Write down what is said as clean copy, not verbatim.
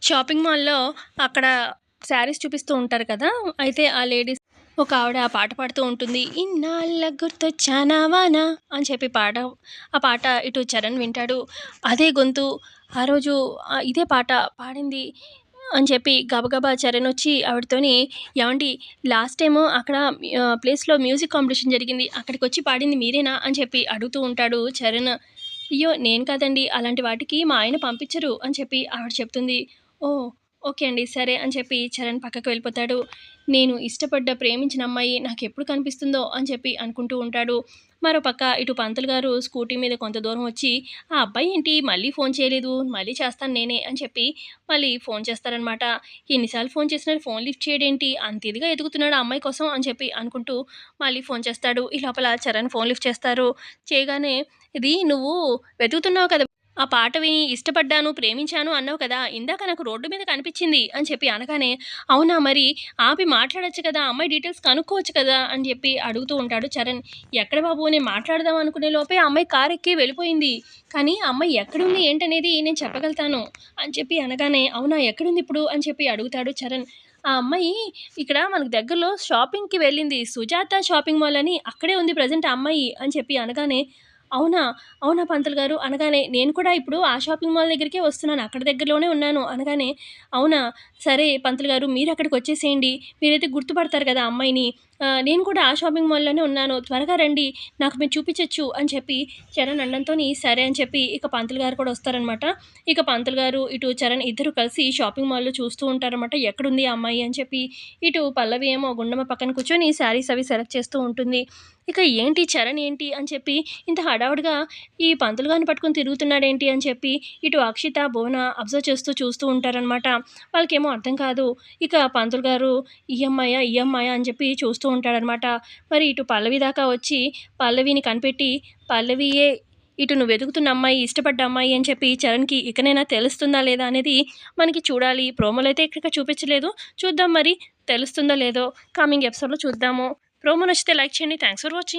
Shopping మాల్‌లో అక్కడ శారీస్ చూపిస్తూ ఉంటారు కదా! అయితే ఆ లేడీస్ ఒక ఆవిడ పాట పాడుతూ ఉంటుంది. ఇన్నాళ్ళ గుర్తొచ్చానా వాన అని చెప్పి ఆ పాట ఇటు చరణ్ వింటాడు. అదే గొంతు ఆ రోజు ఇదే పాట పాడింది అని చెప్పి గబగబా చరణ్ వచ్చి ఆవిడతోని "ఏవండీ లాస్ట్ టైము అక్కడ ప్లేస్‌లో మ్యూజిక్ కాంపిటీషన్ జరిగింది. అక్కడికొచ్చి పాడింది మీరేనా?" అని చెప్పి అడుగుతూ ఉంటాడు చరణ్. "అయ్యో! నేను కాదండి. అలాంటి వాటికి మా ఆయన పంపించరు" అని చెప్పి ఆవిడ చెప్తుంది. ఓహ్! ఓకే అండి. సరే అని చెప్పి చరణ్ పక్కకు వెళ్ళిపోతాడు. నేను ఇష్టపడ్డ, ప్రేమించిన అమ్మాయి నాకెప్పుడు కనిపిస్తుందో అని చెప్పి అనుకుంటూ ఉంటాడు. మరోపక్క ఇటు పంతులు గారు స్కూటీ మీద కొంత దూరం వచ్చి, ఆ అబ్బాయి ఏంటి మళ్ళీ ఫోను చేయలేదు, మళ్ళీ చేస్తాను నేనే అని చెప్పి మళ్ళీ ఫోను చేస్తారనమాట. ఎన్ని సార్లు ఫోను చేసినా ఫోను లిఫ్ట్ చేయడేంటి, అంత ఇదిగా ఎతుకుతున్నాడు ఆ అమ్మాయి కోసం అని చెప్పి అనుకుంటూ మళ్ళీ ఫోను చేస్తాడు. ఈ లోపల చరణ్ ఫోను లిఫ్ట్ చేస్తారు. చేయగానే, "ఇది నువ్వు వెతుకుతున్నావు కదా! ఆ పాట విని ఇష్టపడ్డాను, ప్రేమించాను అన్నావు కదా! ఇందాక నాకు రోడ్డు మీద కనిపిచ్చింది" అని చెప్పి అనగానే, "అవునా! మరి ఆపి మాట్లాడొచ్చు కదా! అమ్మాయి డీటెయిల్స్ కనుక్కోవచ్చు కదా!" అని చెప్పి అడుగుతూ ఉంటాడు చరణ్. "ఎక్కడ బాబు నేను మాట్లాడదాం అనుకునే లోపే ఆ అమ్మాయి కారెక్కి వెళ్ళిపోయింది. కానీ ఆ అమ్మాయి ఎక్కడుంది ఏంటనేది నేను చెప్పగలుగుతాను" అని చెప్పి అనగానే, "అవునా! ఎక్కడుందిప్పుడు?" అని చెప్పి అడుగుతాడు చరణ్. "ఆ అమ్మాయి ఇక్కడ మనకు దగ్గరలో షాపింగ్‌కి వెళ్ళింది. సుజాత షాపింగ్ మాల్ అని అక్కడే ఉంది ప్రెజెంట్ ఆ అమ్మాయి" అని చెప్పి అనగానే, "అవునా! అవునా పంతులు గారు" అనగానే, "నేను కూడా ఇప్పుడు ఆ షాపింగ్ మాల్ దగ్గరికే వస్తున్నాను. అక్కడ దగ్గరలోనే ఉన్నాను" అనగానే, "అవునా! సరే పంతులు గారు మీరక్కడికొచ్చేసేయండి. మీరైతే గుర్తుపడతారు కదా! ఆ అమ్మాయిని. నేను కూడా ఆ షాపింగ్ మాల్‌లోనే ఉన్నాను. త్వరగా రండి. నాకు మీరు చూపిచ్చొచ్చు" అని చెప్పి చరణ్ అనడంతోని సరే అని చెప్పి ఇక పంతులు గారు కూడా వస్తారనమాట. ఇక పంతులు గారు, ఇటు చరణ్ ఇద్దరు కలిసి షాపింగ్ మాల్‌లో చూస్తూ ఉంటారనమాట. ఎక్కడుంది ఆ అమ్మాయి అని చెప్పి. ఇటు పల్లవి ఏమో గుండమ్మ పక్కన కూర్చొని శారీస్ అవి సెలెక్ట్ చేస్తూ ఉంటుంది. ఇక ఏంటి చరణ్ ఏంటి అని చెప్పి ఇంత హడావుడిగా ఈ పంతులు గారిని పట్టుకొని తిరుగుతున్నాడేంటి అని చెప్పి ఇటు అక్షిత, భువన అబ్జర్వ్ చేస్తూ చూస్తూ ఉంటారనమాట. వాళ్ళకేమో అర్థం కాదు. ఇక పంతులు గారు ఈ అమ్మాయా? ఈ అమ్మాయా? అని చెప్పి చూస్తూ ఉంటాడనమాట. మరి ఇటు పల్లవి దాకా వచ్చి పల్లవిని కనిపెట్టి పల్లవియే ఇటు నువ్వు వెతుకుతున్న అమ్మాయి, ఇష్టపడ్డ అమ్మాయి అని చెప్పి చరణ్‌కి ఇకనైనా తెలుస్తుందా లేదా అనేది మనకి చూడాలి. ప్రోమోలో అయితే ఇక్కడ చూపించలేదు. చూద్దాం మరి తెలుస్తుందో లేదో కమింగ్ ఎపిసోడ్‌లో చూద్దాము. ప్రోమో నచ్చితే లైక్ చేయండి. Thanks for watching.